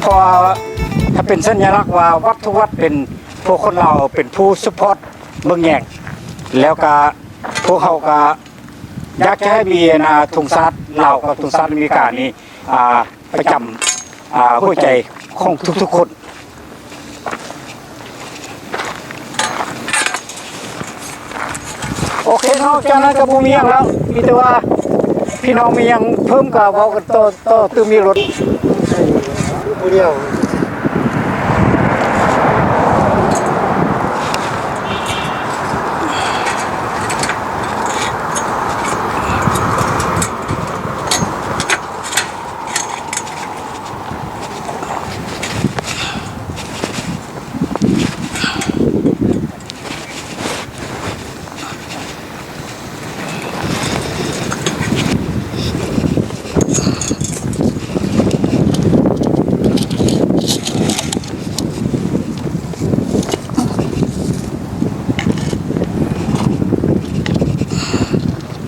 พอถ้าเป็นสัญลักษณ์ว่าวัดทุกวัดเป็นพวกคนเราเป็นผู้ซัพพอร์ตเมืองแยงแล้วก็พวกเขาก็อยากจะให้มีธงชาติลาวกับธงชาติอเมริกานี้ประจำหัวใจของทุกๆคนโอเคเนาะจากนั้นก็บ่มีหยังแล้วมีแต่ว่าพี่น้องมีหยังเพิ่มก็เว้ากันต่อคือมีรถผู้เดียว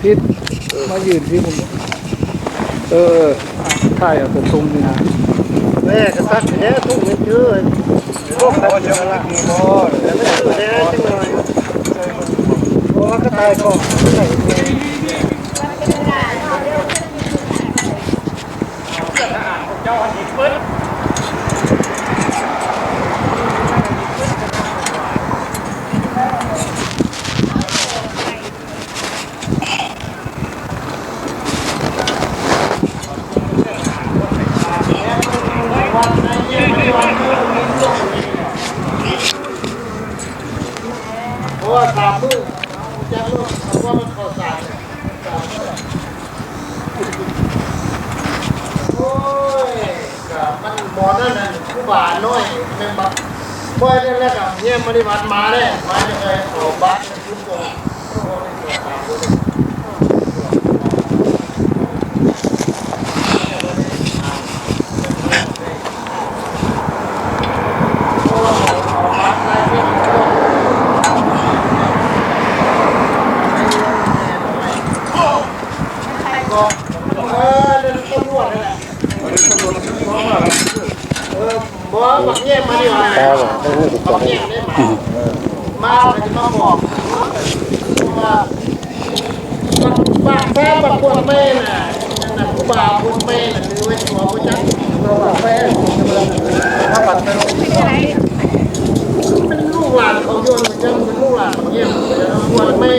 พิษมายืนที่ผมถ่ายผมตรงนี้นะแม่กระซักแท้ทุ่งไม่เจอพวกเราจะมามีบ่แต่ไม่เจอแท้จังเลยเพราะว่าก็ตายก่อนเพราะว่าสามมือจะรู้ว่ามันเข้าสารโอ้ยมันบ่อนั่นน่ะผู้บ่าน้อยแม่บักบ่อยนั่นแหละกับเนี่ยมาได้บัดมาได้มาจะเคยเอาบัตรทุกคนบักเงี้ยมาดีกว่าบักเงี้ยได้มาจะมาบอกว่าบักแพ้บักพวกแม่น่ะนั่นผู้บ่าวพวกแม่น่ะคือไว้หัวผู้จักบักแพ้ถ้าบักเป็นลูกหลานเขาโยนมันจะเป็นลูกหลานของเงี้ยพวกแม่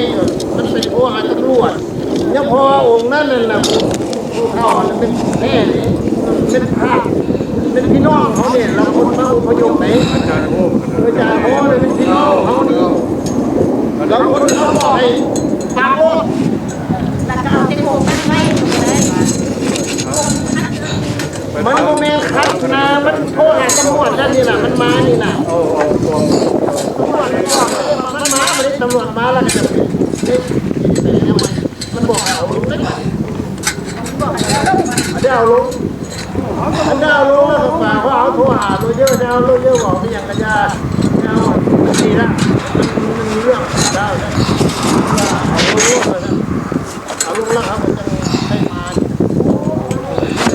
มันเป็นพวกอาตำรวจเนี่ยพอองค์นั่นน่ะผู้เข้าเป็นแม่เป็นพระเป็นพี่น้องเขาเนี่ยเราคนมาอพยพไหนอาจารย์โอ้เลยเป็นพี่น้องเขานี่เราคนเขาบอกให้ปากโอ้แล้วก็เอาเต็มโบกันไว้มันโมเมนต์คัดนะมันโทษหาตำรวจนั่นนี่แหละมันมานี่นะมันมาไม่ได้ตำรวจมาแล้วจะมันบอกเอาลงได้ไหมเดี๋ยวเอาลงอันดาวรู้แล้วฝากว่าเอาโทรหาตัวเยอะดาวรู้เยอะบอกไม่อย่างกระยาดาวดีละมันมีเรื่องดาวเนี่ยเอารู้เลยนะเอารู้แล้วครับมันจะได้มา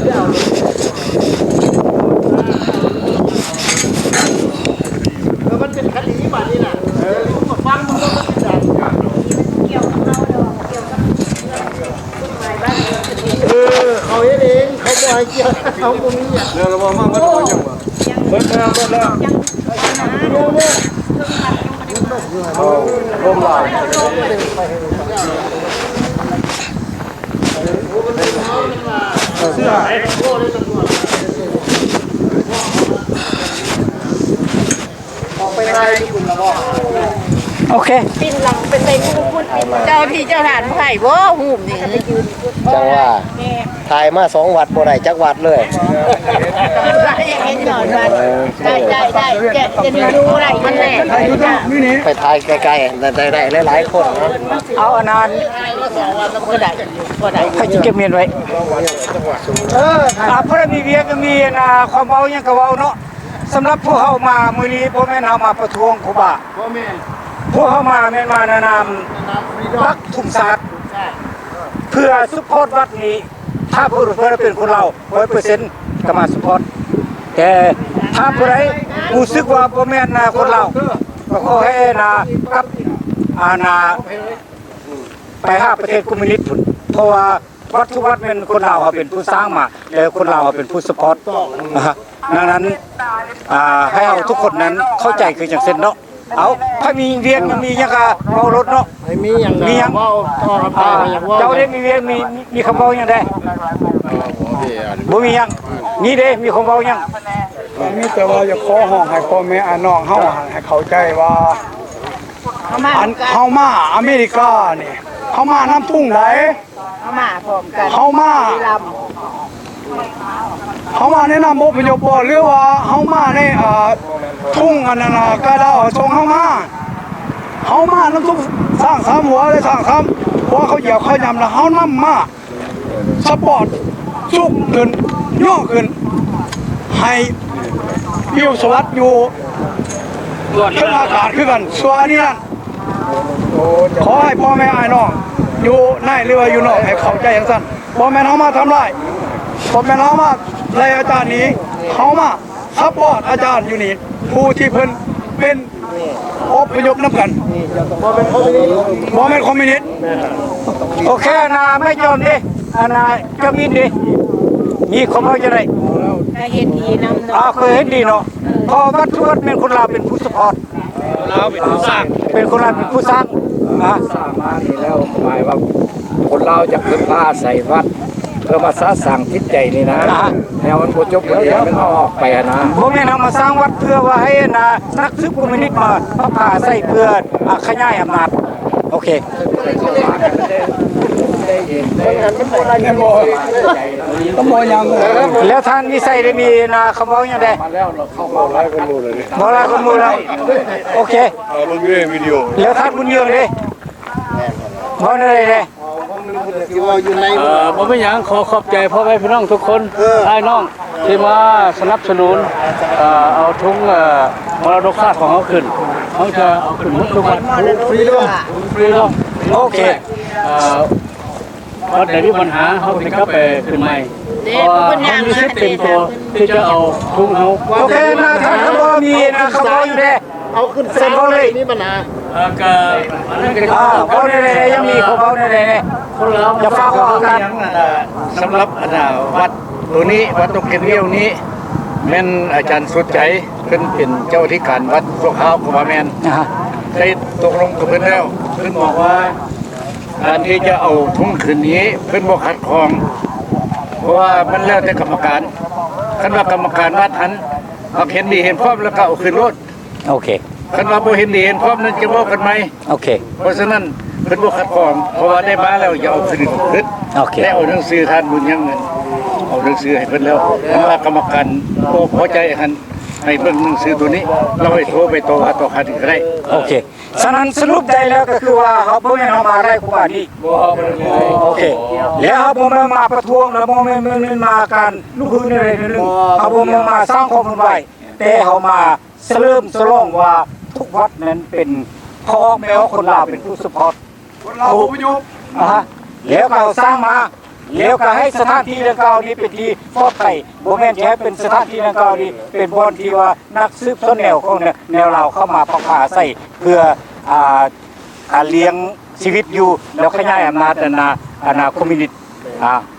ดาวแล้วมันเป็นคดีแบบนี้นะรู้มาฟังมันก็เป็นแบบเกี่ยวกับเราดอกเกี่ยวกับเขาเองเขาบอกให้เกี่ยวเขาตรงนี้อ่ะเรื่องระบบมากมันก็ยังเบิดแล้วดูเนี่ยร่มลายเสื้อไอ้โก้เลยตำรวจออกไปไล่คุณละบอกโอเคปินหลังเป็นไปพูดเจ้าที่เจ้าฐานไผ่บ่หูมนี่จังว่าถ่ายมา2 วัดบ่ได้จักวัดเลยอย่างนี้หน่อยได้จะดูอะไรมันแหละไปถ่ายไกลๆได้หลายๆคนนะเอาอันนั้นก็ได้ให้จิเก็บเมียนไว้เพราะมีเวียก็มีความเบายังก็เบาเนาะสำหรับพวกเขามามื้อนี้พ่อแม่นำมาประท้วงครูบาพวกเขามาแม่นมานำรักถุงศาสตร์เพื่อซุปพอร์ตวัดนี้ถ้าผู้รู้เพื่อเป็นคนเรา100%ก็มาซุปพอร์ต แต่ถ้าผู้ใดรู้สึกว่าบ่แม่นนาคนเราก็ขอให้นากับนาไปหาประเทศคอมมิวนิสต์พุ่นเพราะว่าวัดทุกวัดเป็นคนลาวเขาเป็นผู้สร้างมาแล้วคนลาวเขาเป็นผู้สปอร์ตดังนั้นให้เราทุกคนนั้นเข้าใจคือจังเส้นเนาะเอาถ้ามีเวียนมีหยังก็เว้ารถเนาะ ไอ้มีอย่าง มีหยัง ว่าต่อกับไปอย่างว่า เจ้าได้มีเวียนมีคำเว้าหยังได้บ่มีหยังนี่เด้มีคำเว้าหยัง มีแต่ว่าอย่าขอห้องให้พ่อแม่อาน้องเฮาให้เข้าใจว่า เขามา อันเฮามาอเมริกานี่เฮามาน้ำทุ่งไหน เขามาพร้อมกัน เฮามา ล เฮามาในนามอพยพบ่หรือว่าเฮามาในทุ่งอันนั้นน่ะกะดาวส่งเฮามาน้ำทุ่งสร้างสามหัวเลยสร้างสามหัวเขาเหยียบเขายำแล้วเฮานำมาสปอร์ตสุกขึ้นย่อขึ้นให้วิวสวัสดิ์อยู่ขึ้นอากาศคือกันส่วนอันนี้นั่นขอให้พ่อแม่อ้ายน้องอยู่ในหรือว่าอยู่นอกให้เข้าใจอย่างสั้นพ่อแม่เฮามาทำไรพ่อแม่เฮามาไล่อาจารย์นี้เฮามาซัพพอร์ตอาจารย์อยู่นี่ผู้ที่เพิ่นเป็นอพยพนํกันบ่แม่นคอมมิวนิสต์ โอเคนาไม่ยอมดินาจะมีดิมีคำเว้าจังได๋ ำก็เห็นดีนำเนาะ เคยเห็นดีเนาะพอวัดทุกวัดเป็นคนลาวเป็นผู้สปอร์ต เราเป็นผู้สร้าง เป็นคนลาวเป็นผู้สร้างสร้างมานี่แล้วหมายว่าคนเราจะพึ่งพาใส่วัดเพื่อมาสร้างจิตใจนี่นะแนวมันโคจบเดี๋ยวมันเอาออกไปนะ บ่แม่นเอามาสร้างวัดเพื่อว่าให้นักซึกคอมมิวนิสต์มาพาใส่เพื่อขยายอำนาจโอเค ก็บ่ยัง แล้วท่านวิสัยได้มีคำเว้าหยังได้ แล้วเราเข้ามาไล่คนดูเลย บ่ลาคนหมู่แล้วโอเค มันมีวิดีโอ แล้วท่านบุญเยืองเด้บ่ได้เด้ ที่ว่าอยู่ใน บ่เป็นหยังขอขอบใจพ่อแม่พี่น้องทุกคนอ้ายน้องที่มาสนับสนุนเอาทุงมรดกชาติของเขาขึ้นเขาจะเอาขึ้นหมดทุกวันฟรีด้วยฟรีด้วย โอเค วัดไหนมีปัญหาเขาจะกลับไปขึ้นใหม่เพราะว่าเขามีสิทธิ์เต็มตัวที่จะเอาทุงเขา โอเคท่านคำเว้ามีคำเว้าอยู่เด้ เอาขึ้น เซ็นบ่เลย นี่ปัญหา ก็อันนั้นก็ บ่ได้ยังมีคำเว้าได้ คนเรา อย่าฝากออกกัน สำหรับวัดตัวนี้วัดตกเก็นเลี้ยวนี้แม่นอาจารย์สุดใจเพิ่นเป็นเจ้าที่การวัดพวกเขาของว่าแม่นได้ตกลงกับเพิ่นแล้วเพิ่นบอกว่าการที่จะเอาทุ่งคืนนี้เพิ่นบ่ขัดข้องเพราะว่ามันแล้วแต่กรรมการคันว่ากรรมการวัดหันเขาเห็นดีเห็นพร้อมแล้วก็เอาขึ้นรถ โอเค คันว่าบ่เห็นดีเห็นพร้อมนั้นจะบอกกันไหม โอเค เพราะฉะนั้นเพิ่นบ่ขัดข้องเพราะว่าได้มาแล้วอย่าเอาขึ้นขึ้น โอเค ได้เอาหนังสือทานบุญยังเงินเอาหนังสือให้เพิ่นแล้วคันว่ากรรมการบ่พอใจหันให้เบิ่งหนังสือตัวนี้เราให้โทรไปต่อว่าต่อคันก็ได้ โอเคฉะนั้นสรุปใจแล้วก็คือว่าเขาบ่แม่นเอามาได้กูว่านี่ บ่เอาไปเลย โอเคแล้วเขาบ่มาประท้วงแล้วบ่แม่นมาการลุกฮือในอะไรนึงเขาบ่มาสร้างความวุ่นวายแต่เขามาเสริมสลองว่าทุกวัดนั้นเป็นพ่อแม่คนลาวเป็นผู้สปอร์ต คนเราอพยพ แล้วก็สร้างมาแล้วก็ให้สถานที่ดังกล่าวนี้เป็นที่ปลอดภัยบ่แม่นจะให้เป็นสถานที่ดังกล่าวนี้เป็นบ่อนที่ว่านักสืบสวนแนวของแนวเราเข้ามาพักอาศัยเพื่อเลี้ยงชีวิตอยู่แล้วขยายอำนาจคอมมิวนิสต์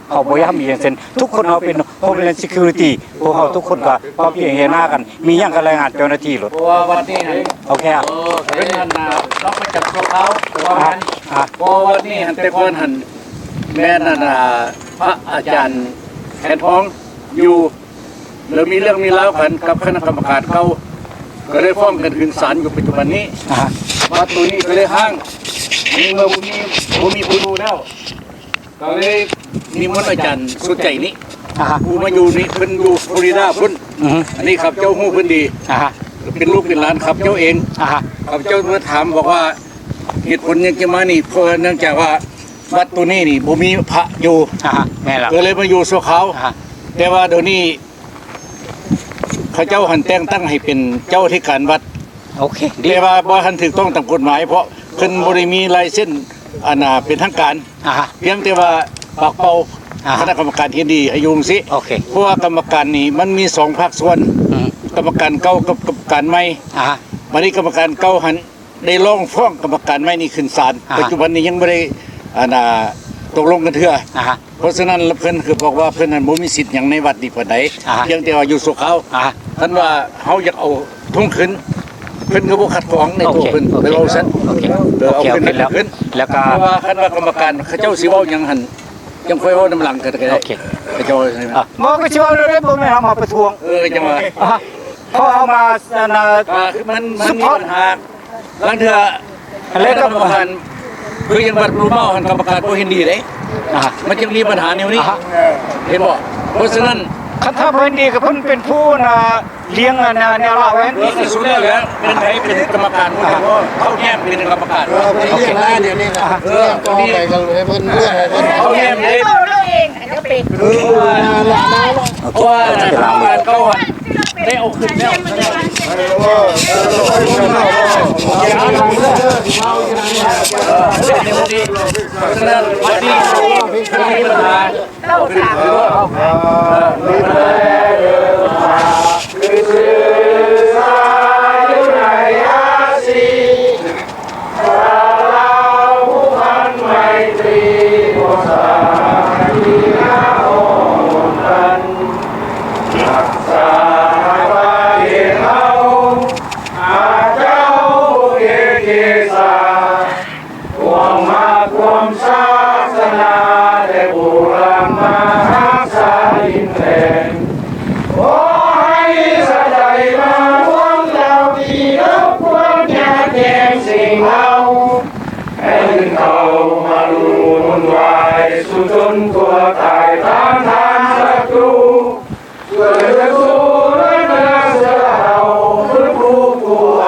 เขาบ่อยากมีอย่างเช่นทุกคนเขาเป็น Homeland Security พวกเขาทุกคนก็พร้อมเพรียงเฮหน้ากันมีหยังก็รายงานเจ้าหน้าที่หลด เพราะว่าวันนี้ให้ โอเคอ่ะ เป็นหันเราไปจับตัวเขาว่ามันเพราะวันนี้หันแต่ก่อนหันแม่นพระอาจารย์แขนทองอยู่แล้วมีเรื่องมีราวกันกับคณะกรรมการเขาก็เลยฟ้องกันขึ้นศาลอยู่ปัจจุบันนี้วัดตัวนี้ก็เลยห้างมีเมื่อผมมีผู้ดูแล้วก็เลยมีมนต์อาจารย์สุดใจนี้ผู้มาอยู่นี่เพิ่นอยู่ฟลอริดาพุ่นอันนี้ครับเจ้าหู้เพิ่นดีเป็นลูกเป็นหลานครับเจ้าเองครับเจ้ามาถามบอกว่าเหตุผลยังจะมานี่เพราะเนื่องจากว่าวัดตัวนี้นี่บ่มีพระอยู่ แม่ล่ะ ก็เลยมาอยู่ชั่วคราวแต่ว่าเดี๋ยวนี้เขาเจ้าหันแต่งตั้งให้เป็นเจ้าที่การวัด โอเคดี แต่ว่าบ่ทันถูกต้องตามกฎหมาย เพราะเพิ่นบ่ได้มีลายเส้นเป็นทางการเพียงแต่ว่าปากเป่า คณะกรรมการเฮ็ดดีให้อยู่จังซี่ โอเค เพราะว่ากรรมการนี่มันมี2ภาคส่วน อืม กรรมการเก่ากับกรรมการใหม่ ฮะ บัดนี้กรรมการเก่าหันได้ร้องฟ้องกรรมการใหม่นี่ขึ้นศาล อ่า ปัจจุบันนี้ยังบ่ได้ตกลงกันเทื่อ ฮะ เพราะฉะนั้นเพิ่นคือบอกว่าเพิ่นนั้นบ่มีสิทธิ์หยังในวัดนี้ปานใด อ่า เพียงแต่ว่าอยู่สุขเขา ฮะ ท่านว่าเฮาอยากเอาทุ่งขึ้นเพิ่นก็บ่ขัดขวางใน โอ ตัว เค เพิ่น โอ ไป เค เอาซั่น โอเค เออเอาขึ้น แล้ว ขึ้น แล้วก็ เพราะว่าคันว่ากรรมการเขาเจ้าสิเว้าหยังหั่นยังค่อยเว้านำหลังกันก็ได้ โอเค เขาเจ้าใช่ไหม อ่ะหมอก็สิว่าเลยบ่แม่นเอามาประท้วง จังว่า อ่ะเพราะเอามาน่ะ มันมีปัญหาบางเทื่อ แล้วก็ กรรมการคือยังบัดรู้เมาหันกรรมการบ่เห็นดีเด้ อ่ะ มันจึงมีปัญหาแนวนี้ อ่ะ เห็นบ่เพราะฉะนั้น คันถ้าเพิ่นดีก็เพิ่นเป็นผู้น่ะเลี้ยงแนวละไว้ นี่ที่สุดแล้วเป็นไผเป็นกรรมการเขาแย้มเป็นกรรมการ เราไปเรียกได้เดี๋ยวนี้นะเรื่องก็ไปกันเลยเพิ่นเรื่องเพิ่น เขาแย้มเลย เราเองเดี๋ยวปิด เพราะว่ากรรมการเขาได้เอาขึ้นแล้วในวันนี้เพราะฉะนั้นวันนี้มีปัญหา เราสาม เ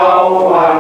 อาวัน